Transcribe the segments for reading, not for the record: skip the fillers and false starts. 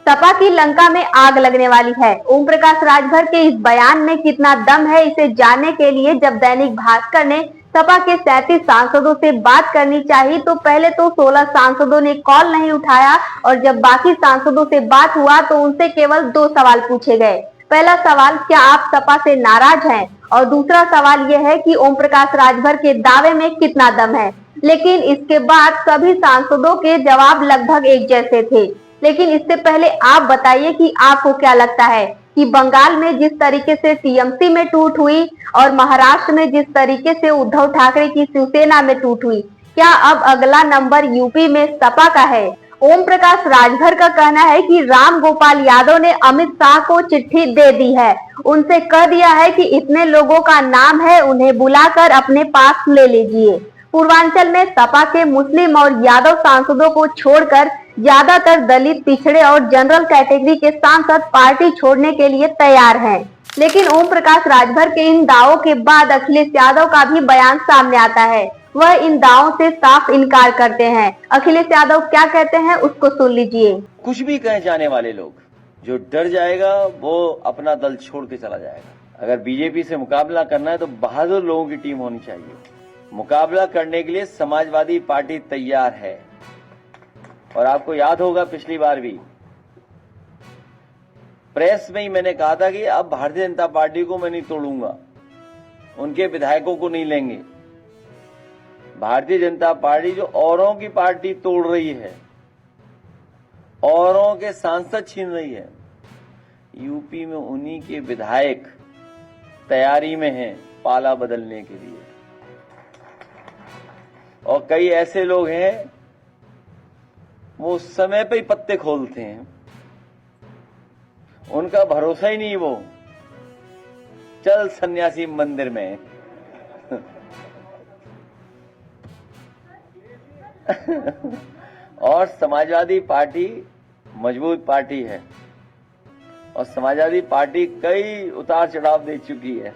सपा की लंका में आग लगने वाली है। ओम प्रकाश राजभर के इस बयान में कितना दम है, इसे जानने के लिए जब दैनिक भास्कर ने सपा के 37 सांसदों से बात करनी चाहिए तो पहले तो 16 सांसदों ने कॉल नहीं उठाया और जब बाकी सांसदों से बात हुआ तो उनसे केवल 2 सवाल पूछे गए। पहला सवाल, क्या आप सपा से नाराज हैं? और दूसरा सवाल यह है कि ओम प्रकाश राजभर के दावे में कितना दम है। लेकिन इसके बाद सभी सांसदों के जवाब लगभग एक जैसे थे। लेकिन इससे पहले आप बताइए कि आपको क्या लगता है कि बंगाल में जिस तरीके से टीएमसी में टूट हुई और महाराष्ट्र में जिस तरीके से उद्धव ठाकरे की शिवसेना में टूट हुई, क्या अब अगला नंबर यूपी में सपा का है? ओम प्रकाश राजभर का कहना है कि राम गोपाल यादव ने अमित शाह को चिट्ठी दे दी है, उनसे कह दिया है कि इतने लोगों का नाम है, उन्हें बुलाकर अपने पास ले लीजिए। पूर्वांचल में सपा के मुस्लिम और यादव सांसदों को छोड़कर ज्यादातर दलित, पिछड़े और जनरल कैटेगरी के सांसद पार्टी छोड़ने के लिए तैयार हैं। लेकिन ओम प्रकाश राजभर के इन दावों के बाद अखिलेश यादव का भी बयान सामने आता है। वह इन दावों से साफ इनकार करते हैं। अखिलेश यादव क्या कहते हैं, उसको सुन लीजिए। कुछ भी कहे जाने वाले लोग, जो डर जाएगा वो अपना दल छोड़ के चला जाएगा। अगर बीजेपी से मुकाबला करना है तो बहादुर लोगों की टीम होनी चाहिए। मुकाबला करने के लिए समाजवादी पार्टी तैयार है। और आपको याद होगा पिछली बार भी प्रेस में ही मैंने कहा था कि अब भारतीय जनता पार्टी को मैं नहीं तोड़ूंगा, उनके विधायकों को नहीं लेंगे। भारतीय जनता पार्टी जो औरों की पार्टी तोड़ रही है, औरों के सांसद छीन रही है, यूपी में उन्हीं के विधायक तैयारी में हैं पाला बदलने के लिए। और कई ऐसे लोग हैं वो समय पे ही पत्ते खोलते हैं, उनका भरोसा ही नहीं। वो चल सन्यासी मंदिर में और समाजवादी पार्टी मजबूत पार्टी है और समाजवादी पार्टी कई उतार चढ़ाव दे चुकी है।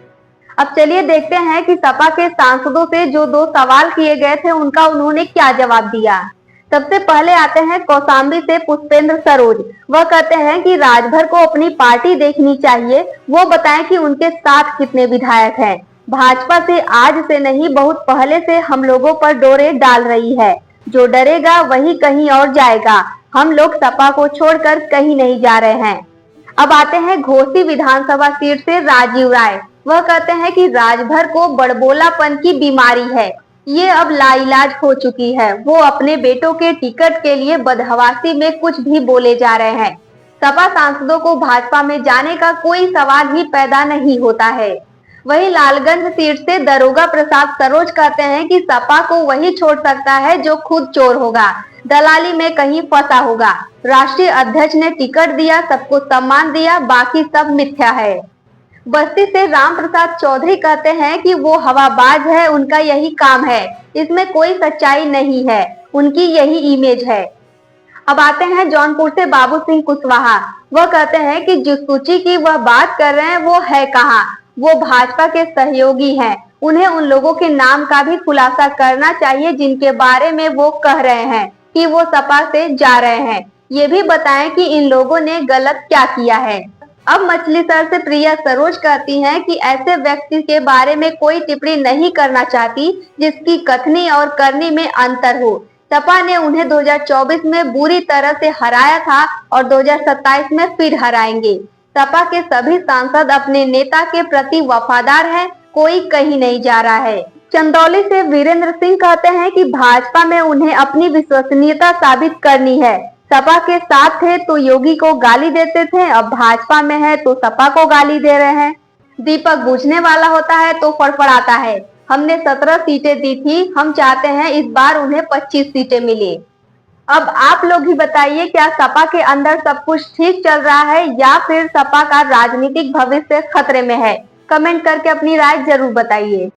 अब चलिए देखते हैं कि सपा के सांसदों से जो 2 सवाल किए गए थे उनका उन्होंने क्या जवाब दिया। सबसे पहले आते हैं कौशाम्बी से पुष्पेंद्र सरोज। वह कहते हैं कि राजभर को अपनी पार्टी देखनी चाहिए, वो बताएं कि उनके साथ कितने विधायक हैं। भाजपा से आज से नहीं, बहुत पहले से हम लोगों पर डोरे डाल रही है। जो डरेगा वही कहीं और जाएगा। हम लोग सपा को छोड़कर कहीं नहीं जा रहे हैं। अब आते हैं घोसी विधानसभा सीट से राजीव राय। वह कहते हैं कि राजभर को बड़बोलापन की बीमारी है, ये अब लाइलाज हो चुकी है। वो अपने बेटों के टिकट के लिए बदहवासी में कुछ भी बोले जा रहे हैं। सपा सांसदों को भाजपा में जाने का कोई सवाल ही पैदा नहीं होता है। वही लालगंज सीट से दरोगा प्रसाद सरोज कहते हैं कि सपा को वही छोड़ सकता है जो खुद चोर होगा, दलाली में कहीं फंसा होगा। राष्ट्रीय अध्यक्ष ने टिकट दिया, सबको सम्मान दिया, बाकी सब मिथ्या है। बस्ती से राम प्रसाद चौधरी कहते हैं कि वो हवाबाज है, उनका यही काम है, इसमें कोई सच्चाई नहीं है, उनकी यही इमेज है। अब आते हैं जौनपुर से बाबू सिंह कुशवाहा। वह कहते हैं कि जिस सूची की वह बात कर रहे हैं वो है कहाँ, वो भाजपा के सहयोगी हैं। उन्हें उन लोगों के नाम का भी खुलासा करना चाहिए जिनके बारे में वो कह रहे हैं कि वो सपा से जा रहे हैं। ये भी बताएं कि इन लोगों ने गलत क्या किया है। अब मछली शहर से प्रिया सरोज कहती हैं कि ऐसे व्यक्ति के बारे में कोई टिप्पणी नहीं करना चाहती जिसकी कथनी और करनी में अंतर हो। सपा ने उन्हें 2024 में बुरी तरह से हराया था और 2027 में फिर हराएंगे। सपा के सभी सांसद अपने नेता के प्रति वफादार हैं, कोई कहीं नहीं जा रहा है। चंदौली से वीरेंद्र सिंह कहते हैं कि भाजपा में उन्हें अपनी विश्वसनीयता साबित करनी है। सपा के साथ थे तो योगी को गाली देते थे, अब भाजपा में है तो सपा को गाली दे रहे हैं। दीपक बुझने वाला होता है तो फड़फड़ाता है। हमने 17 सीटें दी थी, हम चाहते हैं इस बार उन्हें 25 सीटें मिले। अब आप लोग ही बताइए, क्या सपा के अंदर सब कुछ ठीक चल रहा है या फिर सपा का राजनीतिक भविष्य खतरे में है? कमेंट करके अपनी राय जरूर बताइए।